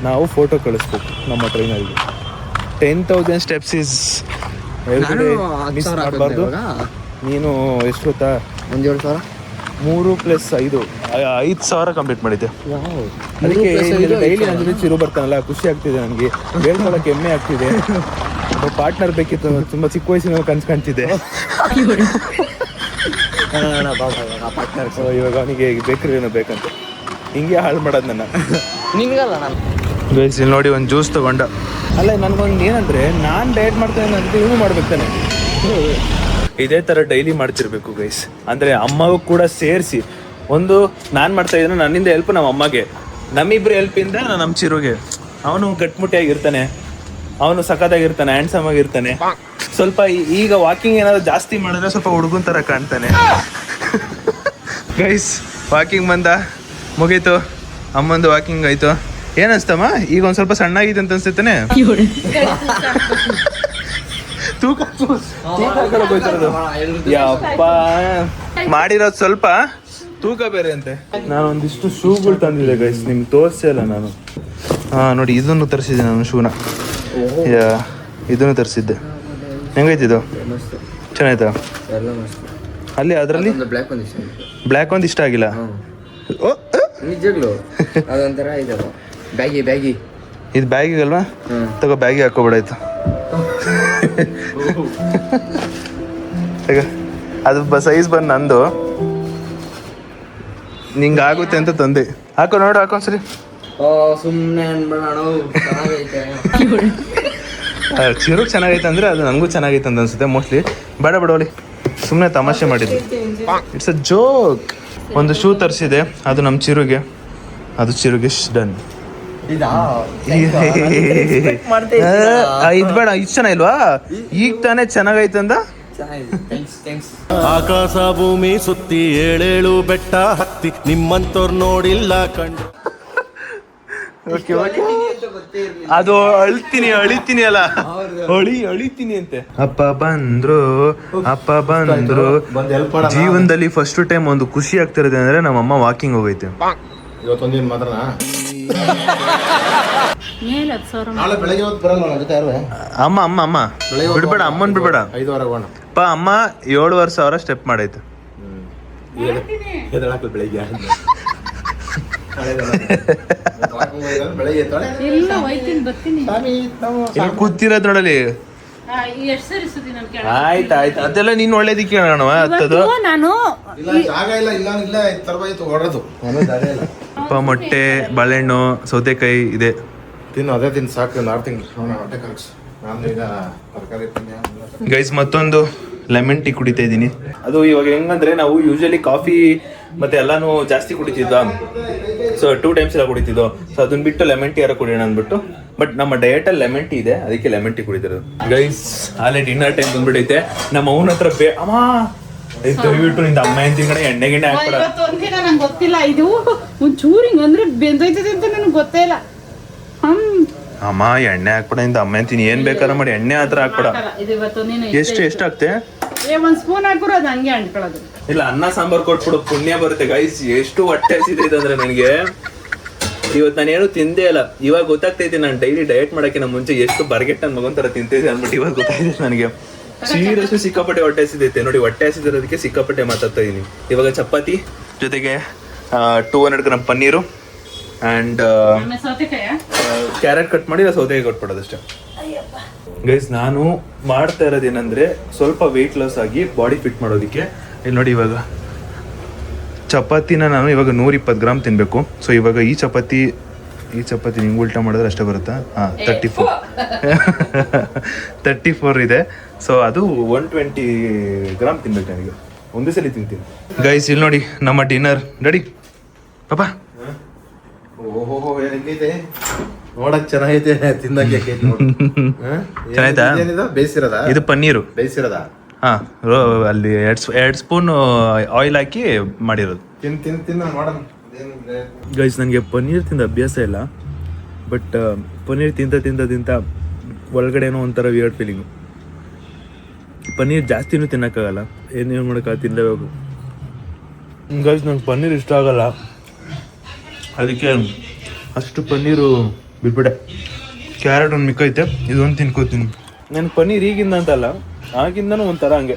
ನಾವು ಫೋಟೋ ಕಳಿಸ್ಬೇಕು ನಮ್ಮ ಟ್ರೈನರಿಗೆ. 10,000 ಸ್ಟೆಪ್ಸ್ ಇಸ್ ಮಿಸ್ ಮಾಡಬಾರ್ದು. ನೀನು ಎಷ್ಟು ಗೊತ್ತಾ? 7,000 3 + 5 5,000 ಕಂಪ್ಲೀಟ್ ಮಾಡಿದ್ದೆ. ಅದಕ್ಕೆ ಡೈಲಿ ನನ್ನ ಜೊತೆ ಚಿರು ಬರ್ತಾನಲ್ಲ, ಖುಷಿ ಆಗ್ತಿದೆ ನನಗೆ. ಹೇಳ್ಕೊಳಕ್ಕೆ ಹೆಮ್ಮೆ ಆಗ್ತಿದೆ. ಪಾರ್ಟ್ನರ್ ಬೇಕಿತ್ತು. ತುಂಬ ಚಿಕ್ಕ ವಯಸ್ಸಿನ ಕನ್ಸು ಕಾಣ್ತಿದೆ. ಇವಾಗ ಅವನಿಗೆ ಬೇಕ್ರಿ ಏನೋ ಬೇಕಂತ ಹಿಂಗೆ ಹಾಳು ಮಾಡೋದು ನನ್ನ. ನಿನ್ಗಲ್ಲ ನಾನು ಗೈಸ್ ಇಲ್ಲಿ ನೋಡಿ ಒಂದು ಜ್ಯೂಸ್ ತೊಗೊಂಡ. ಅಲ್ಲ ನನಗೊಂದು ಏನಂದರೆ, ನಾನು ಡಯಟ್ ಮಾಡ್ತೇನೆ ಅಂತ ಇವನು ಮಾಡ್ಬೇಕು ತಾನೆ. ಇದೇ ಥರ ಡೈಲಿ ಮಾಡ್ತಿರ್ಬೇಕು ಗೈಸ್. ಅಂದರೆ ಅಮ್ಮಗೂ ಕೂಡ ಸೇರಿಸಿ ಒಂದು ನಾನು ಮಾಡ್ತಾಯಿದ್ದೇನೆ, ನನ್ನಿಂದ ಹೆಲ್ಪ್ ನಮ್ಮ ಅಮ್ಮಗೆ, ನಮ್ಮಿಬ್ಬರು ಹೆಲ್ಪಿಂದ ನಮ್ಮ ಚಿರುಗೆ. ಅವನು ಗಟ್ಮುಟ್ಟಿಯಾಗಿರ್ತಾನೆ, ಅವನು ಸಖತ್ತಾಗಿರ್ತಾನೆ, ಹ್ಯಾಂಡ್ಸಮ್ ಆಗಿರ್ತಾನೆ. ಸ್ವಲ್ಪ ಈಗ ವಾಕಿಂಗ್ ಏನಾದರೂ ಜಾಸ್ತಿ ಮಾಡಿದ್ರೆ ಸ್ವಲ್ಪ ಹುಡುಗನ ಥರ ಕಾಣ್ತಾನೆ ಗೈಸ್. ವಾಕಿಂಗ್ ಬಂದ ಮುಗೀತು, ಅಮ್ಮಂದು ವಾಕಿಂಗ್ ಆಯಿತು. ಏನನ್ಸ್ತಮ್ಮ ಈಗ ಒಂದು ಸ್ವಲ್ಪ ಸಣ್ಣಾಗಿದೆ ಅಂತ ಅನ್ಸುತ್ತಾನೆ. ತೂಕ ಯಪ್ಪ ಮಾಡಿರೋದು ಸ್ವಲ್ಪ ತೂಕ ಬೇರೆ ಅಂತೆ. ನಾನು ಒಂದಿಷ್ಟು ಶೂಗಳು ತಂದಿದ್ದೆ ಗೈಸ್, ನಿಮ್ಗೆ ತೋರಿಸಲ್ಲ ನಾನು. ನೋಡಿ ಇದನ್ನು ತರಿಸಿದ್ದೆ ನಾನು ಶೂನ. ಇದನ್ನು ತರಿಸಿದ್ದೆ. ಹೆಂಗೈತಿದು? ಚೆನ್ನಾಯ್ತಾ? ಅಲ್ಲಿ ಅದರಲ್ಲಿ ಬ್ಲ್ಯಾಕ್ ಒಂದು ಇಷ್ಟ ಆಗಿಲ್ಲ. ನಿಜಗಳು ಅದೊಂಥರ ಇದಲ್ಲ, ಬ್ಯಾಗಿ ಇದು ಬ್ಯಾಗಿಗಲ್ವಾ? ತಗೋ ಬ್ಯಾಗಿ ಹಾಕೋಬಿಡಾಯ್ತು. ಅದು ಸೈಜ್ ಬಂದು ನಂದು ನಿಂಗೆ ಆಗುತ್ತೆ ಅಂತ ತಂದೆ. ಹಾಕೋ ನೋಡು, ಹಾಕೊಂದ್ಸರಿ. ಸುಮ್ಮನೆ ಚಿರುಗ್ ಚೆನ್ನಾಗೈತೆ ಅಂದರೆ ಅದು ನನಗೂ ಚೆನ್ನಾಗೈತೆ ಅಂತ ಅನ್ಸುತ್ತೆ ಮೋಸ್ಟ್ಲಿ. ಬೇಡ ಬಿಡೋಲಿ, ಸುಮ್ಮನೆ ತಮಾಷೆ ಮಾಡಿದ್ವಿ. It's a joke. ಒಂದು ಶೂ ತರಿಸಿದೆ, ಅದು ನಮ್ಮ ಚಿರುಗೆ. ಅದು ಚಿರುಗೆ ಡನ್. ಇದು ಬೇಡ, ಇದು ಚೆನ್ನಾಗಿಲ್ವಾ? ಈಗ ತಾನೇ ಚೆನ್ನಾಗೈತಂದ. ಆಕಾಶ ಭೂಮಿ ಸುತ್ತಿ 7 ಬೆಟ್ಟ ಹತ್ತಿ ನಿಮ್ಮಂತವ್ರು ನೋಡಿಲ್ಲ ಕಂಡು. ಅದು ಅಳಿತೀನಿ ಅಲ್ಲ, ಅಳಿತೀನಿ ಅಂತೆ. ಅಪ್ಪ ಬಂದ್ರು ಜೀವನದಲ್ಲಿ ಫಸ್ಟ್ ಟೈಮ್ ಒಂದು ಖುಷಿ ಆಗ್ತಿರೋದು ಅಂದ್ರೆ ನಮ್ಮಮ್ಮ ವಾಕಿಂಗ್ ಹೋಗೈತೆ. ಇವತ್ತೊಂದಿನ ಮಾತ್ರ ಮೇಲೆ 10,000 ನಾಳೆ ಬೆಳಗ್ಗೆ ಹೊತ್ತು ಬರಲ್ಲ ನನ್ನ ಜೊತೆ ಯಾರು? ಅಮ್ಮ ಬಿಡ್ಬೇಡ, ಅಮ್ಮನ್ ಬಿಡ್ಬೇಡ. 5 ಹೋಗೋಣ. ಅಮ್ಮ 7,500 ಸ್ಟೆಪ್ ಮಾಡೈತೆ. ಬೆಳಿಗ್ಗೆ ಇಲ್ಲ ಹೋಯ್ತೀನಿ ಬರ್ತೀನಿ. ಇಲ್ಲಿ ಕೂತಿರೋದ್ ನೋಡಲಿ. ಎಷ್ಟು ಸರಿ ಸುದ್ದಿ ನಾನು ಕೇಳ. ಆಯ್ತು ಅದೆಲ್ಲ ನೀನ್ ಒಳ್ಳೇದಿಕ್ಕೆ ಹೇಳೋಣ. ಹತ್ತದು ನಾನು ಜಾಗ ಇಲ್ಲ ತರಬಾಯ್ತು ಹೊರದು. ಅಪ್ಪ ಮೊಟ್ಟೆ, ಬಾಳೆಹಣ್ಣು, ಸೌತೆಕಾಯಿ ಇದೆ. ತಿನ್ನು, ಅದೇ ತಿನ್ನು ಸಾಕು. 6 ತಿಂಗಳು ಹೊಟ್ಟೆ ಕಲಕ್ಸು. ನಾನು ಈಗ ತರಕಾರಿ ತಿನ್ನಿ ಗೈಸ್. ಮತ್ತೊಂದು ಲೆಮನ್ ಟೀ ಕುಡಿತಾ ಇದ್ದೀನಿ. ಅದು ಇವಾಗ ಹೆಂಗಂದ್ರೆ ನಾವು ಯೂಶಲಿ ಕಾಫಿ ಮತ್ತೆ ಎಲ್ಲಾನು ಜಾಸ್ತಿ ಕುಡಿತಿದ್ವಾ. ಸೊ 2 times ಎಲ್ಲ ಕುಡಿತಿದ್ವು. ಸೊ ಅದನ್ನ ಬಿಟ್ಟು ಲೆಮನ್ ಟೀ ಯಾರು ಕುಡಿಯೋಣ ಅಂದ್ಬಿಟ್ಟು. ಬಟ್ ನಮ್ಮ ಡಯಟಲ್ಲಿ ಲೆಮನ್ ಟೀ ಇದೆ, ಅದಕ್ಕೆ ಲೆಮನ್ ಟೀ ಕುಡಿತಿರೋದು ಗೈಸ್. ಅಲ್ಲೇ ಡಿನ್ನರ್ ಟೈಮ್ ಬಂದ್ಬಿಟ್ಟೈತೆ. ನಮ್ಮ ಅವನ ಹತ್ರ ಅಮ್ಮ ದಯವಿಟ್ಟು ನಿಂದ ಅಮ್ಮ ಅಂತೀನಿ ಕಡೆ ಎಣ್ಣೆ ಗಿಣ್ಣೆ ಹಾಕ್ಬೇಡ. ಇವತ್ತು ಒಂದಿನ ನಂಗೆ ಗೊತ್ತಿಲ್ಲ, ಇದು ಒಂಚೂರು ಹಿಂಗ್ ಅಂದ್ರೆ ಬೆಂದೋಯ್ತದೆ ಅಂತ ನನಗೆ ಗೊತ್ತೇ ಇಲ್ಲ. ಅಮ್ಮ ಎಣ್ಣೆ ಹಾಕ್ಬೇಡ ನಿಂದ ಅಮ್ಮ ಅಂತೀನಿ, ಏನ್ ಬೇಕಾದ್ರೆ ಮಾಡಿ ಎಣ್ಣೆ ಹತ್ರ ಹಾಕ್ಬೇಡ. ಇದು ಇವತ್ತೊಂದಿನ ಎಷ್ಟು ಹಾಕ್ತೆ? ಒಂದ್ ಸ್ಪೂನ್ ಹಾಕಿರೋ ಅದು ಹಂಗೆ ಅಂಟ್ಕೊಳ್ಳೋದು. ಇಲ್ಲ ಅನ್ನ ಸಾಂಬಾರ್ ಕೊಟ್ಬಿಡು, ಪುಣ್ಯ ಬರುತ್ತೆ ಗೈಸ್. ಎಷ್ಟು ಹೊಟ್ಟೆ ಹಸಿದೈತೆ ಅಂದ್ರೆ ನನಗೆ ಇವತ್ತು ನಾನು ಏನು ತಿಂದೇ ಇಲ್ಲ. ಇವಾಗ ಗೊತ್ತಾಗ್ತೈತಿ ನಾನು ಡೈಲಿ ಡಯಟ್ ಮಾಡಕ್ಕೆ ಮುಂಚೆ ಎಷ್ಟು ಬರ್ಗೆಟ್ ನನ್ನ ಮಗನ್ ತರ ತಿಂತೈತೆ ಅಂದ್ಬಿಟ್ಟು ಇವಾಗ ಗೊತ್ತಾಯ್ತೈತೆ ನನಗೆ. ಸೀರಿಯಸ್ ಸಿಕ್ಕಾಪಟ್ಟೆ ಹೊಟ್ಟೆ ಹಸಿದೈತೆ ನೋಡಿ. ಹೊಟ್ಟೆ ಹಸಿದಿರೋದಕ್ಕೆ ಸಿಕ್ಕಾಪಟ್ಟೆ ಮಾತಾಡ್ತಾ ಇದೀನಿ. ಇವಾಗ ಚಪಾತಿ ಜೊತೆಗೆ 200 gram paneer and carrot cut ಮಾಡಿ ಸೌತೆಗೆ ಕೊಟ್ಬಿಡೋದಷ್ಟೇ ಗೈಸ್. ನಾನು ಮಾಡ್ತಾ ಇರೋದೇನೆಂದರೆ ಸ್ವಲ್ಪ ವೆಯ್ಟ್ ಲಾಸ್ ಆಗಿ ಬಾಡಿ ಫಿಟ್ ಮಾಡೋದಕ್ಕೆ. ಇಲ್ಲಿ ನೋಡಿ ಇವಾಗ ಚಪಾತಿನ ನಾನು ಇವಾಗ 120 ಗ್ರಾಮ್ ತಿನ್ನಬೇಕು. ಸೊ ಇವಾಗ ಈ ಚಪಾತಿ ನಿಂಗೆ ಉಲ್ಟಾ ಮಾಡಿದ್ರೆ ಅಷ್ಟೇ ಬರುತ್ತಾ? ಹಾಂ 34 ಇದೆ. ಸೊ ಅದು 120 ಗ್ರಾಮ್ ತಿನ್ಬೇಕು ನನಗೆ. ಒಂದೇ ಸಲ ತಿಂತೀನಿ ಗೈಸ್. ಇಲ್ಲಿ ನೋಡಿ ನಮ್ಮ ಡಿನ್ನರ್ ರೆಡಿ ಪಾಪ. ಓಹೋ ಏನಿದೆ ನೋಡಕ್ ಚೆನ್ನಾಗೈತೆ, ತಿನ್ನಕ್ಕೆ ಚೆನ್ನಾಯ್ತಾ? ಬೇಯಿಸಿರೋದಾ? ಇದು ಪನ್ನೀರು ಬೇಯಿಸಿರೋದಾ? ಹಾಂ ಅಲ್ಲಿ 2 ಸ್ಪೂನ್ ಆಯಿಲ್ ಹಾಕಿ ಮಾಡಿರೋದು. ತಿನ್ನ ನೋಡೋಣ. ಗೈಸ್ ನನಗೆ ಪನ್ನೀರ್ ತಿಂದ ಅಭ್ಯಾಸ ಇಲ್ಲ, ಬಟ್ ಪನ್ನೀರ್ ತಿಂತ ಒಳಗಡೆನೋ ಒಂಥರ ವಿಯರ್ಡ್ ಫೀಲಿಂಗು. ಪನ್ನೀರ್ ಜಾಸ್ತಿನೂ ತಿನ್ನೋಕ್ಕಾಗಲ್ಲ, ಏನೇನು ಮಾಡೋಕ್ಕಾಗ ತಿನ್ನಲೇಬೇಕು. ಗೈಸ್ ನಂಗೆ ಪನ್ನೀರ್ ಇಷ್ಟ ಆಗಲ್ಲ, ಅದಕ್ಕೆ ಅಷ್ಟು ಪನ್ನೀರು ಬಿಟ್ಬಿಟ್ಟೆ. ಕ್ಯಾರೆಟ್ ಒಂದು ಮಿಕ್ಕೈತೆ, ಇದೊಂದು ತಿನ್ಕೋತೀನಿ. ನನ್ನ ಪನ್ನೀರ್ ಈಗಿಂದ ಅಂತಲ್ಲ, ಆಗಿಂದನೂ ಒಂಥರ ಹಂಗೆ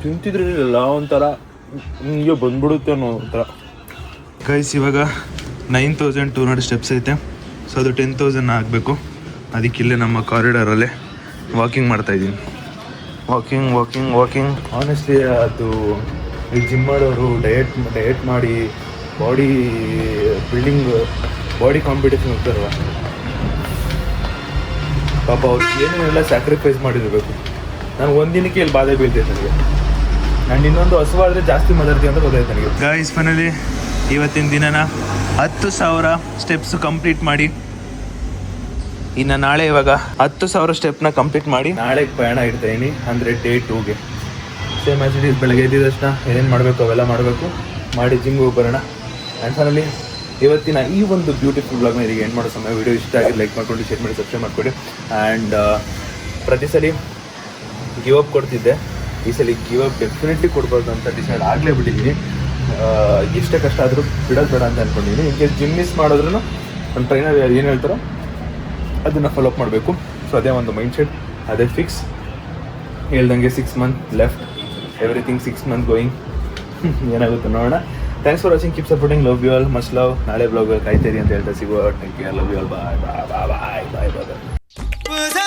ತಿಂತಿದ್ರಿಲ್ಲ, ಒಂಥರ ಹಿಂಗೆ ಬಂದ್ಬಿಡುತ್ತೆ ಅನ್ನೋ ಒಂಥರ. ಗೈಸ್ ಇವಾಗ 9200 ಸ್ಟೆಪ್ಸ್ ಐತೆ. ಸೊ ಅದು 10,000 ಆಗಬೇಕು. ಅದಕ್ಕಿಲ್ಲೇ ನಮ್ಮ ಕಾರಿಡಾರಲ್ಲೇ ವಾಕಿಂಗ್ ಮಾಡ್ತಾಯಿದ್ದೀನಿ. ವಾಕಿಂಗ್ ಆನೆಸ್ಟ್ಲಿ ಅದು ಈ ಜಿಮ್ ಮಾಡೋರು ಡಯಟ್ ಮಾಡಿ ಬಾಡಿ ಬಿಲ್ಡಿಂಗ್ ಬಾಡಿ ಕಾಂಪಿಟೇಷನ್ ಹೋಗ್ತಾರಲ್ಲ ಪಾಪ, ಅವ್ರು ಏನೇನೆಲ್ಲ ಸ್ಯಾಕ್ರಿಫೈಸ್ ಮಾಡಿರಬೇಕು. ನಾನು ಒಂದಿನಕ್ಕೆ ಇಲ್ಲಿ ಬಾಧೆ ಬೀಳ್ತೈತೆ ನನಗೆ. ನಾನು ಇನ್ನೊಂದು ಹಸುವಾದರೆ ಜಾಸ್ತಿ ಮಾತಾಡ್ತೀನಿ ಅಂತ ಗೊತ್ತಾಯ್ತು ನನಗೆ. ಗೈಸ್ ಫೈನಲಿ ಇವತ್ತಿನ ದಿನನ 10,000 ಸ್ಟೆಪ್ಸ್ ಕಂಪ್ಲೀಟ್ ಮಾಡಿ, ಇನ್ನು ನಾಳೆ ಇವಾಗ 10,000 ಸ್ಟೆಪ್ನ ಕಂಪ್ಲೀಟ್ ಮಾಡಿ ನಾಳೆಗೆ ಪ್ರಯಾಣ ಇಡ್ತಾಯಿನಿ, ಅಂದರೆ ಡೇ 2ಗೆ. ಸೇಮ್ ಆಸ್ ಇಟ್ ಈಸ್ ಬೆಳಗ್ಗೆ ಎದ್ದಿದ ತಕ್ಷಣ ಏನೇನು ಮಾಡಬೇಕು ಅವೆಲ್ಲ ಮಾಡಬೇಕು, ಮಾಡಿ ಜಿಮ್ಗೆ ಹೋಗಿ ಬರೋಣ. ಆ್ಯಂಡ್ ಫೈನಲಿ ಇವತ್ತಿನ ಈ ಒಂದು ಬ್ಯೂಟಿಫುಲ್ ಬ್ಲಾಗ್ನ ಇದೀಗ ಎಂಡ್ ಮಾಡೋ ಸಮಯ. ವಿಡಿಯೋ ಇಷ್ಟ ಆಗಿ ಲೈಕ್ ಮಾಡ್ಕೊಂಡು ಶೇರ್ ಮಾಡಿ ಸಬ್ಸ್ಕ್ರೈಬ್ ಮಾಡಿಕೊಡಿ. ಆ್ಯಂಡ್ ಪ್ರತಿ ಸಲ ಗಿವ್ ಅಪ್ ಕೊಡ್ತಿದ್ದೆ, ಈ ಸಲ ಗಿವ್ ಅಪ್ ಡೆಫಿನೆಟ್ಲಿ ಕೊಡ್ಬಾರ್ದು ಅಂತ ಡಿಸೈಡ್ ಆಗಲೇ ಬಿಟ್ಟಿದ್ದೀನಿ. ಎಷ್ಟೇ ಕಷ್ಟ ಆದರೂ ಬಿಡೋದು ಬೇಡ ಅಂತ ಅಂದ್ಕೊಂಡಿದ್ದೀನಿ. ಇನ್ ಕೇಸ್ ಜಿಮ್ ಮಿಸ್ ಮಾಡಿದ್ರೂ ನನ್ನ ಟ್ರೈನರ್ ಏನು ಹೇಳ್ತಾರೋ ಅದನ್ನು ಫಾಲೋಅಪ್ ಮಾಡಬೇಕು. ಸೊ ಅದೇ ಒಂದು ಮೈಂಡ್ಸೆಟ್, ಅದೇ ಫಿಕ್ಸ್. ಹೇಳ್ದಂಗೆ 6 month left, everything 6 month going. ಏನಾಗುತ್ತೆ ನೋಡೋಣ. Thanks for watching, keep supporting, love you all, much love. ನಾಳೆ ಬ್ಲಾಗ್ ಕಾಯ್ತೀರಿ ಅಂತ ಹೇಳ್ತಾ ಸಿಗುವ. Thank you, love you all, bye bye bye bye bye bye.